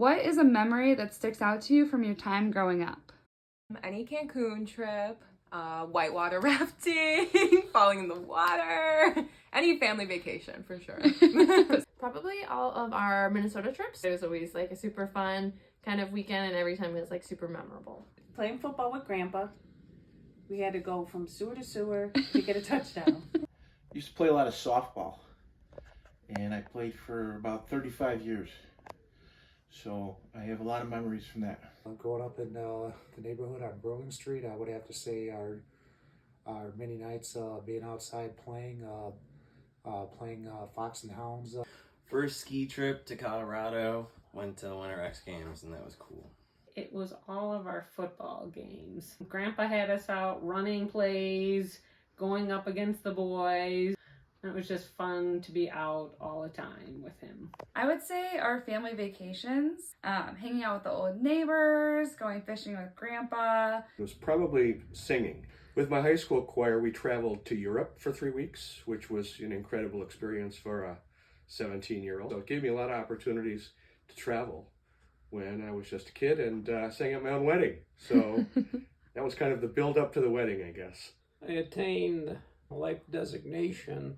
What is a memory that sticks out to you from your time growing up? Any Cancun trip, whitewater rafting, falling in the water, any family vacation for sure. Probably all of our Minnesota trips. It was always like a super fun kind of weekend, and every time it was like super memorable. Playing football with Grandpa. We had to go from sewer to sewer to get a touchdown. Used to play a lot of softball, and I played for about 35 years. So I have a lot of memories from that. Growing up in the neighborhood on Burling Street, I would have to say our many nights being outside playing Fox and Hounds. First ski trip to Colorado, went to the Winter X Games, and that was cool. It was all of our football games. Grandpa had us out running plays, going up against the boys. It was just fun to be out all the time with him. I would say our family vacations, hanging out with the old neighbors, going fishing with Grandpa. It was probably singing. With my high school choir, we traveled to Europe for 3 weeks, which was an incredible experience for a 17-year-old. So it gave me a lot of opportunities to travel when I was just a kid and sang at my own wedding. So that was kind of the build up to the wedding, I guess. I attained a life designation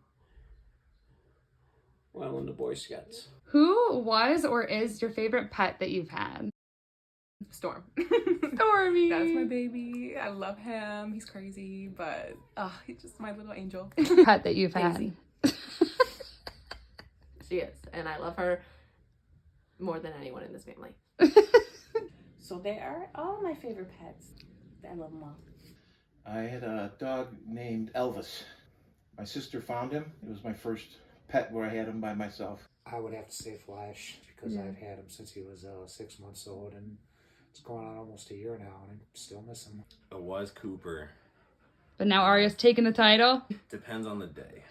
while in the Boy Scouts. Who was or is your favorite pet that you've had? Storm. Stormy. That's my baby. I love him. He's crazy, but he's just my little angel. Pet that you've had. Daisy. She is, and I love her more than anyone in this family. So they are all my favorite pets. I love them all. I had a dog named Elvis. My sister found him. It was my first pet where I had him by myself. I would have to say Flash because I've had him since he was 6 months old, and it's going on almost a year now, and I still miss him. It was Cooper. But now Arya's taking the title. Depends on the day.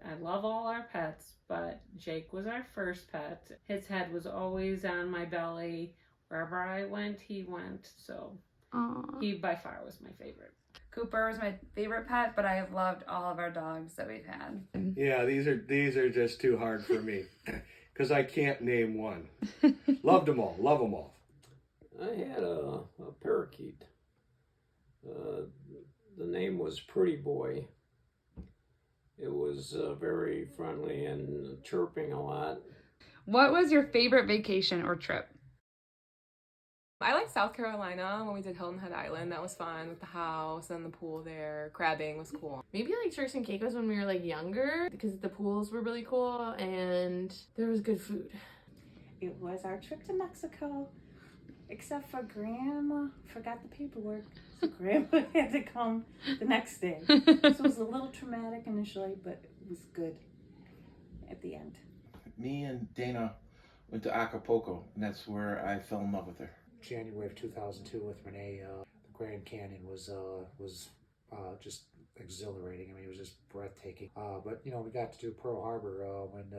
I love all our pets, but Jake was our first pet. His head was always on my belly. Wherever I went, he went. So he by far was my favorite. Cooper was my favorite pet, but I have loved all of our dogs that we've had. Yeah, these are just too hard for me because I can't name one. Loved them all. Love them all. I had a parakeet. The name was Pretty Boy. It was very friendly and chirping a lot. What was your favorite vacation or trip? I like South Carolina when we did Hilton Head Island. That was fun with the house and the pool there. Crabbing was cool. Maybe like Turks and Caicos when we were like younger, because the pools were really cool and there was good food. It was our trip to Mexico, except for Grandma forgot the paperwork. So Grandma had to come the next day. So it was a little traumatic initially, but it was good at the end. Me and Dana went to Acapulco, and that's where I fell in love with her. January of 2002 with Renee, the Grand Canyon was just exhilarating. I mean, it was just breathtaking. But you know, we got to do Pearl Harbor when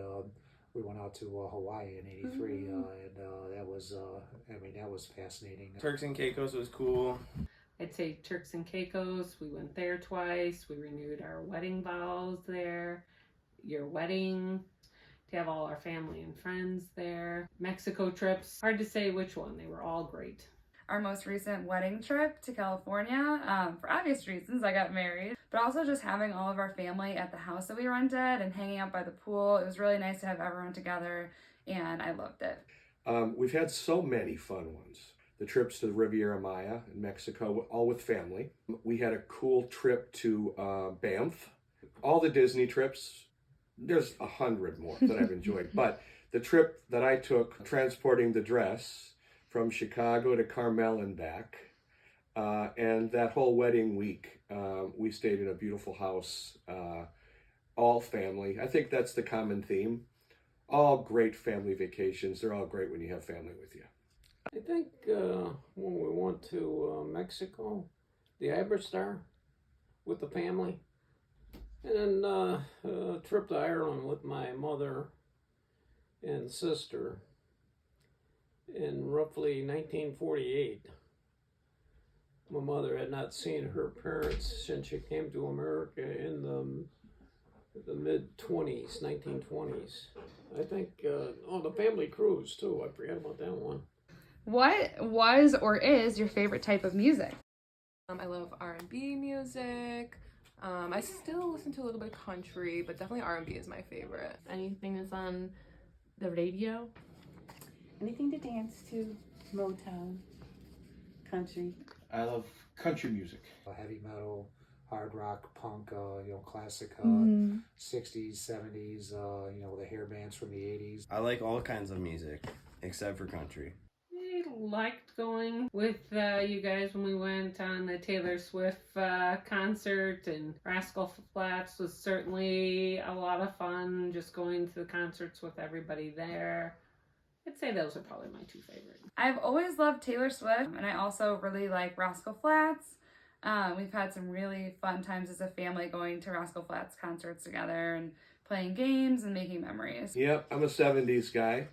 we went out to Hawaii in '83, and that was that was fascinating. Turks and Caicos was cool. I'd say Turks and Caicos. We went there twice. We renewed our wedding vows there. Your wedding. To have all our family and friends there. Mexico trips. Hard to say which one. They were all great. Our most recent wedding trip to California, for obvious reasons, I got married, but also just having all of our family at the house that we rented and hanging out by the pool. It was really nice to have everyone together, and I loved it. We've had so many fun ones. The trips to the Riviera Maya in Mexico, all with family. We had a cool trip to Banff. All the Disney trips. There's 100 more that I've enjoyed, but the trip that I took transporting the dress from Chicago to Carmel and back, and that whole wedding week, we stayed in a beautiful house, all family. I think that's the common theme. All great family vacations. They're all great when you have family with you. I think when we went to Mexico, the Iberstar with the family. And then a trip to Ireland with my mother and sister in roughly 1948. My mother had not seen her parents since she came to America in the the mid-20s, 1920s. I think, the Family Cruise, too. I forgot about that one. What was or is your favorite type of music? I love R&B music. I still listen to a little bit of country, but definitely R&B is my favorite. Anything that's on the radio? Anything to dance to, Motown, country. I love country music. Heavy metal, hard rock, punk, classic 60s, 70s, the hair bands from the 80s. I like all kinds of music except for country. I liked going with you guys when we went on the Taylor Swift concert, and Rascal Flatts was certainly a lot of fun, just going to the concerts with everybody there. I'd say those are probably my two favorites. I've always loved Taylor Swift, and I also really like Rascal Flatts. We've had some really fun times as a family going to Rascal Flatts concerts together and playing games and making memories. Yep, I'm a 70s guy.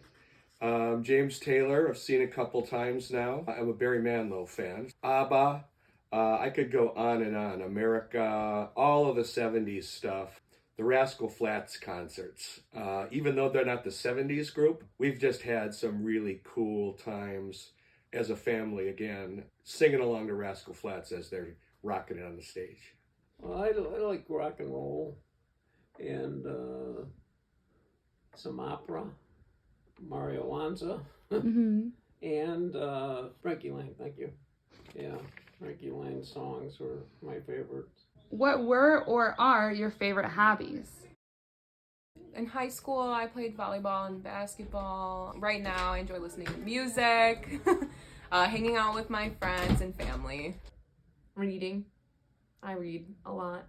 James Taylor, I've seen a couple times now. I'm a Barry Manilow fan. ABBA, I could go on and on. America, all of the 70s stuff. The Rascal Flatts concerts. Even though they're not the 70s group, we've just had some really cool times as a family, again, singing along to Rascal Flatts as they're rocking it on the stage. Well, I like rock and roll and some opera, Mario Lanza, Mm-hmm. and Frankie Lang, thank you. Yeah, Frankie Lang songs were my favorites. What were or are your favorite hobbies? In high school, I played volleyball and basketball. Right now, I enjoy listening to music, hanging out with my friends and family. Reading. I read a lot.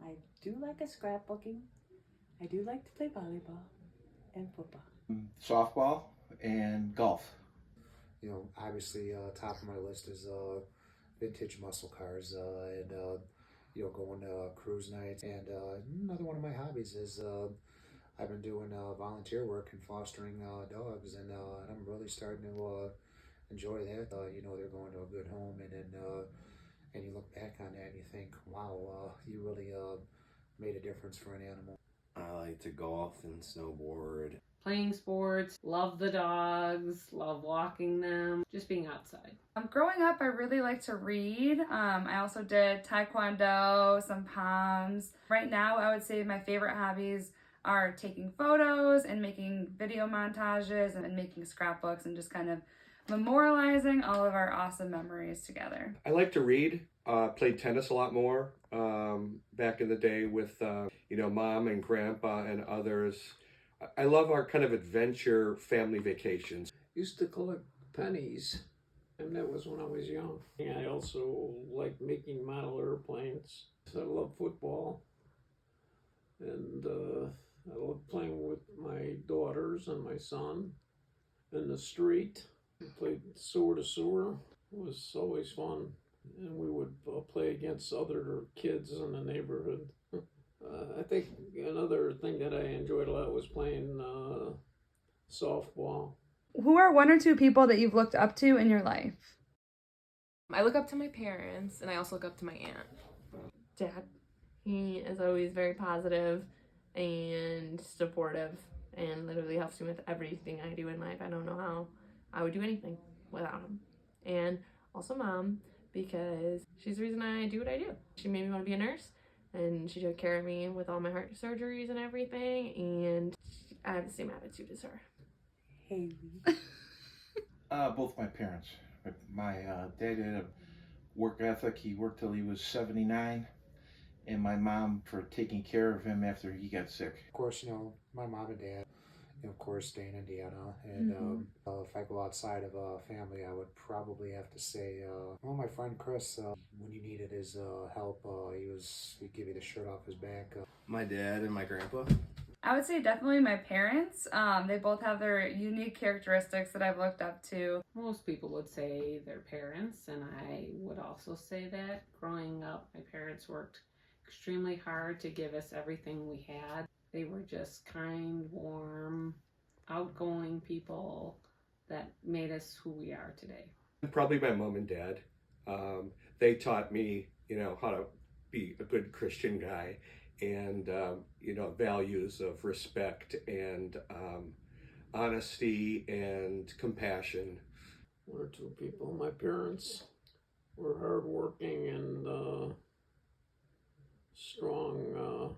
I do like a scrapbooking. I do like to play volleyball and football. Softball and golf. Obviously, top of my list is vintage muscle cars and going to cruise nights. And another one of my hobbies is I've been doing volunteer work and fostering dogs, and I'm really starting to enjoy that. They're going to a good home, and then and you look back on that and you think, wow, you really made a difference for an animal. I like to golf and snowboard. Playing sports, love the dogs, love walking them, just being outside. Growing up, I really liked to read. I also did taekwondo, some POMs. Right now, I would say my favorite hobbies are taking photos and making video montages and making scrapbooks and just kind of memorializing all of our awesome memories together. I like to read. Played tennis a lot more back in the day with mom and grandpa and others. I love our kind of adventure family vacations. Used to collect pennies, and that was when I was young. I also like making model airplanes. I love football, and I love playing with my daughters and my son in the street. We played sewer to sewer. It was always fun, and we would play against other kids in the neighborhood. I think another thing that I enjoyed a lot was playing softball. Who are one or two people that you've looked up to in your life? I look up to my parents, and I also look up to my aunt. Dad. He is always very positive and supportive and literally helps me with everything I do in life. I don't know how I would do anything without him. And also Mom, because she's the reason I do what I do. She made me want to be a nurse, and she took care of me with all my heart surgeries and everything, and I have the same attitude as her. Haley. Both my parents. My dad had a work ethic. He worked till he was 79. And my mom for taking care of him after he got sick. Of course, my mom and dad, of course, stay in Indiana. And if I go outside of family, I would probably have to say, my friend Chris, when you needed his help, he'd give you the shirt off his back. My dad and my grandpa. I would say definitely my parents. They both have their unique characteristics that I've looked up to. Most people would say their parents, and I would also say that. Growing up, my parents worked extremely hard to give us everything we had. They were just kind, warm, outgoing people that made us who we are today. Probably my mom and dad. They taught me, how to be a good Christian guy. and values of respect and honesty and compassion. One or two people. My parents were hardworking and strong.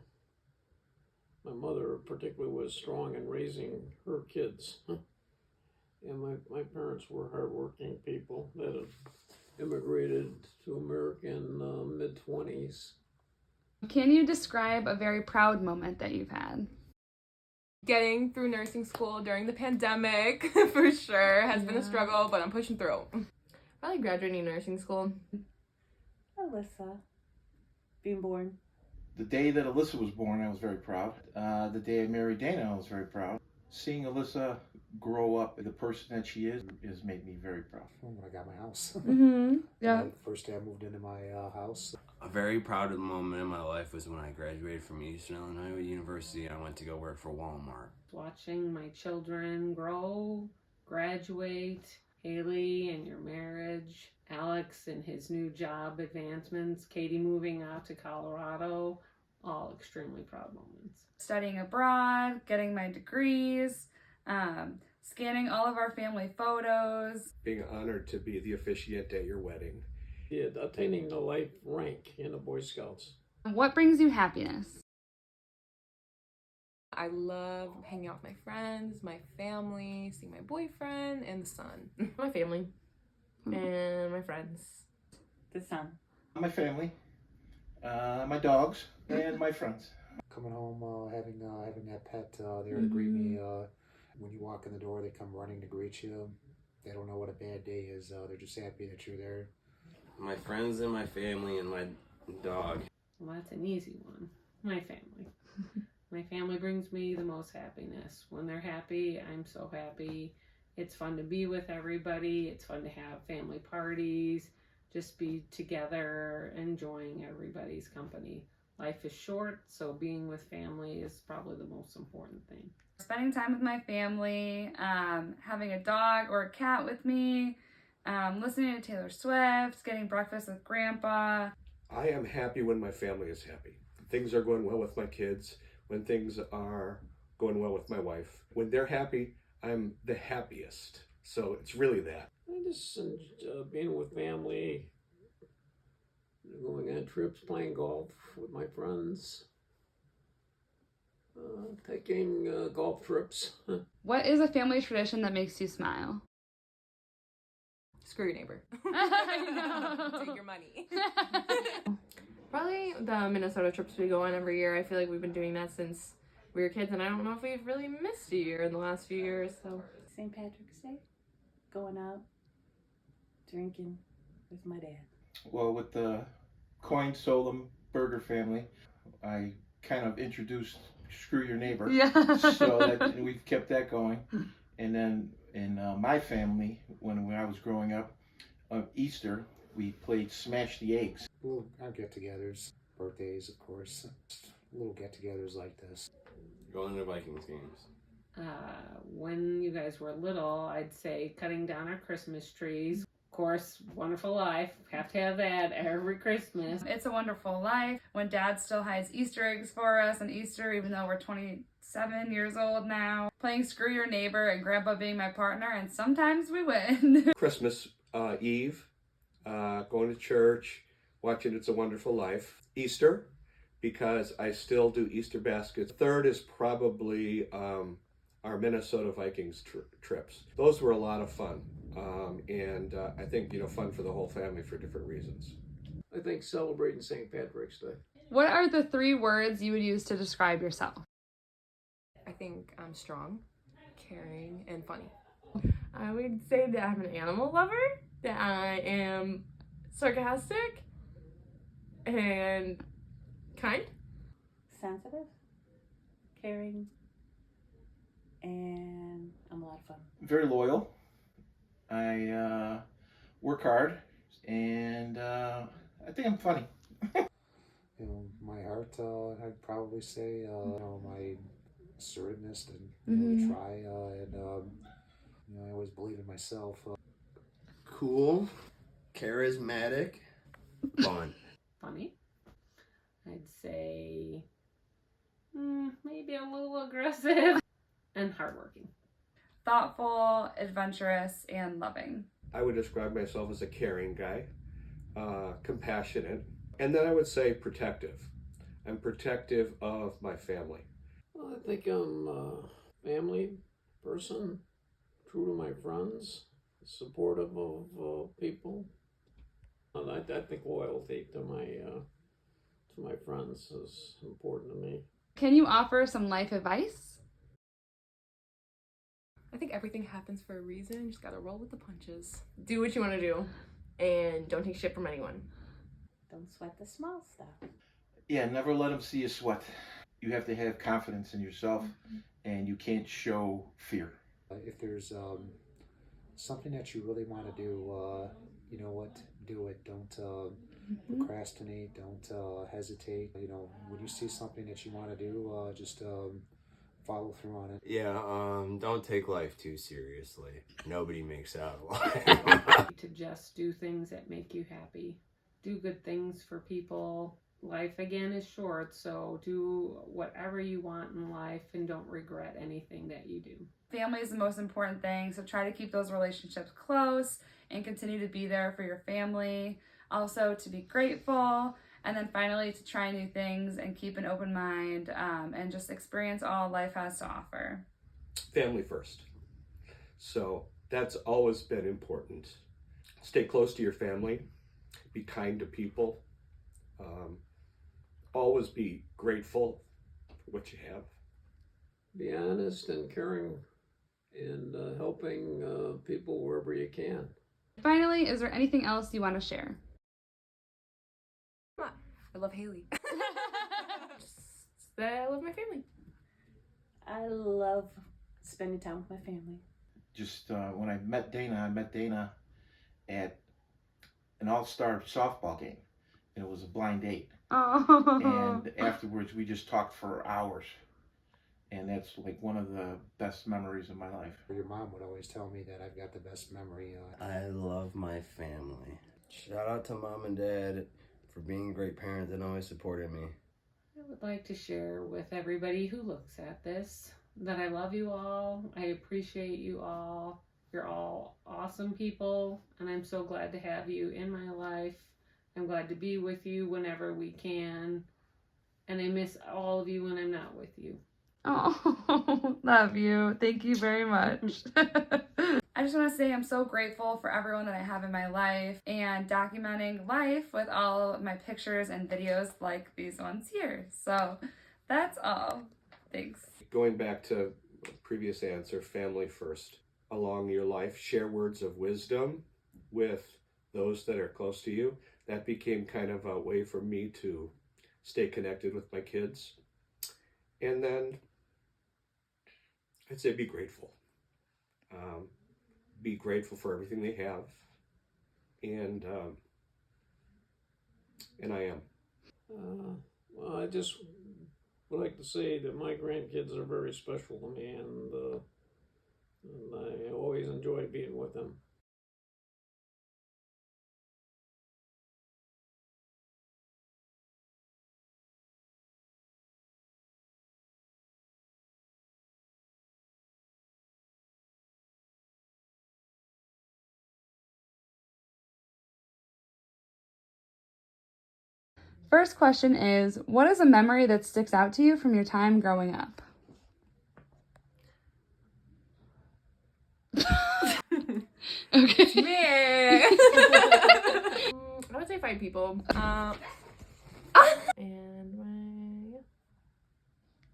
My mother particularly was strong in raising her kids. And my parents were hardworking people that had immigrated to America in mid-20s. Can you describe a very proud moment that you've had? Getting through nursing school during the pandemic, for sure, has been a struggle, but I'm pushing through. Probably graduating nursing school. Alyssa, being born. The day that Alyssa was born, I was very proud. The day I married Dana, I was very proud. Seeing Alyssa grow up, the person that she is, has made me very proud. When I got my house. Yeah. The first day I moved into my house. A very proud moment in my life was when I graduated from Eastern Illinois University. I went to go work for Walmart. Watching my children grow, graduate, Haley and your marriage, Alex and his new job advancements, Katie moving out to Colorado, all extremely proud moments. Studying abroad, getting my degrees, scanning all of our family photos. Being honored to be the officiant at your wedding. Yeah, attaining the life rank in the Boy Scouts. What brings you happiness? I love hanging out with my friends, my family, seeing my boyfriend, and the sun. My family and my friends. The sun. My family, my dogs, and my friends. Coming home, having that pet there to greet me. When you walk in the door, they come running to greet you. They don't know what a bad day is. They're just happy that you're there. My friends and my family and my dog. Well, that's an easy one. My family. My family brings me the most happiness. When they're happy, I'm so happy. It's fun to be with everybody. It's fun to have family parties. Just be together, enjoying everybody's company. Life is short, so being with family is probably the most important thing. Spending time with my family, having a dog or a cat with me, listening to Taylor Swift, getting breakfast with Grandpa. I am happy when my family is happy. Things are going well with my kids, when things are going well with my wife. When they're happy, I'm the happiest. So it's really that. I just being with family, going on trips, playing golf with my friends, taking golf trips. What is a family tradition that makes you smile? Screw your neighbor. I know. Take your money. Probably the Minnesota trips we go on every year. I feel like we've been doing that since we were kids, and I don't know if we've really missed a year in the last few years. So St. Patrick's Day, going out, drinking with my dad. Well, with the Coin Solom Burger family, I kind of introduced Screw Your Neighbor. Yeah. So that, we've kept that going. And then in my family, when I was growing up, Easter, we played Smash the Eggs. Our get-togethers, birthdays, of course. Little get-togethers like this. Going to Vikings games. When you guys were little, I'd say cutting down our Christmas trees. Of course, Wonderful Life. Have to have that every Christmas. It's a Wonderful Life. When Dad still hides Easter eggs for us on Easter, even though we're 27 years old now. Playing Screw Your Neighbor and Grandpa being my partner, and sometimes we win. Christmas Eve, going to church, watching It's a Wonderful Life. Easter, because I still do Easter baskets. Third is probably our Minnesota Vikings trips. Those were a lot of fun, and I think fun for the whole family for different reasons. I think celebrating St. Patrick's Day. What are the 3 words you would use to describe yourself? I think I'm strong, caring, and funny. I would say that I'm an animal lover, that I am sarcastic and kind. Sensitive, caring, and I'm a lot of fun. Very loyal. I work hard, and I think I'm funny. My heart, I'd probably say, my assertiveness and really try, and I always believe in myself. Cool. Charismatic. Fun. Funny. I'd say maybe a little aggressive, and hardworking. Thoughtful, adventurous, and loving. I would describe myself as a caring guy, compassionate, and then I would say protective. I'm protective of my family. Well, I think I'm a family person, true to my friends, supportive of people. And I think loyalty to my friends is important to me. Can you offer some life advice? I think everything happens for a reason. You just gotta roll with the punches. Do what you want to do, and don't take shit from anyone. Don't sweat the small stuff. Yeah, never let them see you sweat. You have to have confidence in yourself, and you can't show fear. If there's something that you really want to do, you know what, do it. Don't procrastinate, don't hesitate. You know, when you see something that you want to do, just follow through on it. Yeah, don't take life too seriously. Nobody makes it out alive. To just do things that make you happy. Do good things for people. Life, again, is short, so do whatever you want in life and don't regret anything that you do. Family is the most important thing, so try to keep those relationships close and continue to be there for your family. Also, to be grateful, and then finally to try new things and keep an open mind, and just experience all life has to offer. Family first. So that's always been important. Stay close to your family. Be kind to people. Always be grateful for what you have. Be honest and caring and helping people wherever you can. Finally, is there anything else you want to share? I love Haley. Just that I love my family. I love spending time with my family. Just when I met Dana at an all-star softball game, and it was a blind date. Oh. And afterwards, we just talked for hours. And that's like one of the best memories of my life. Your mom would always tell me that I've got the best memory. I love my family. Shout out to Mom and Dad for being great parents and always supporting me. I would like to share with everybody who looks at this that I love you all. I appreciate you all. You're all awesome people, and I'm so glad to have you in my life. I'm glad to be with you whenever we can, and I miss all of you when I'm not with you. Oh, love you. Thank you very much. I just want to say I'm so grateful for everyone that I have in my life and documenting life with all of my pictures and videos like these ones here. So that's all. Thanks. Going back to the previous answer, family first. Along your life, share words of wisdom with those that are close to you. That became kind of a way for me to stay connected with my kids. And then I'd say be grateful. Be grateful for everything they have. And I am. Well, I just would like to say that my grandkids are very special to me, and I always enjoy being with them. First question is, what is a memory that sticks out to you from your time growing up? Okay. Me. I would say 5 people. And my...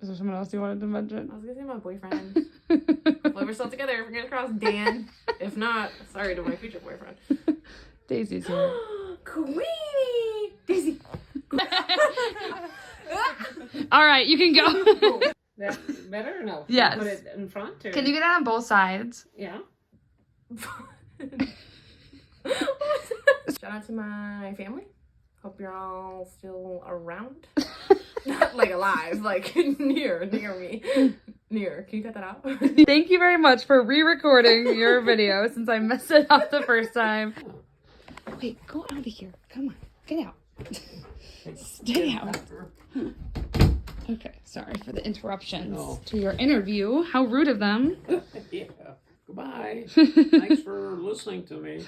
Is there someone else you wanted to mention? I was gonna say my boyfriend. Hopefully we're still together. Fingers crossed, Dan. If not, sorry to my future boyfriend. Daisy's here. Queenie! Daisy! All right, you can go. That better or no? Yes. Put it in front or? Can you get that on both sides? Yeah. Shout out to my family. Hope you're all still around. Not like alive, like near me. Near. Can you cut that out? Thank you very much for re-recording your video since I messed it up the first time. Wait, go out of here. Come on, get out. Stay out. Okay, sorry for the interruptions No. to your interview. How rude of them. Yeah. Goodbye. Thanks for listening to me.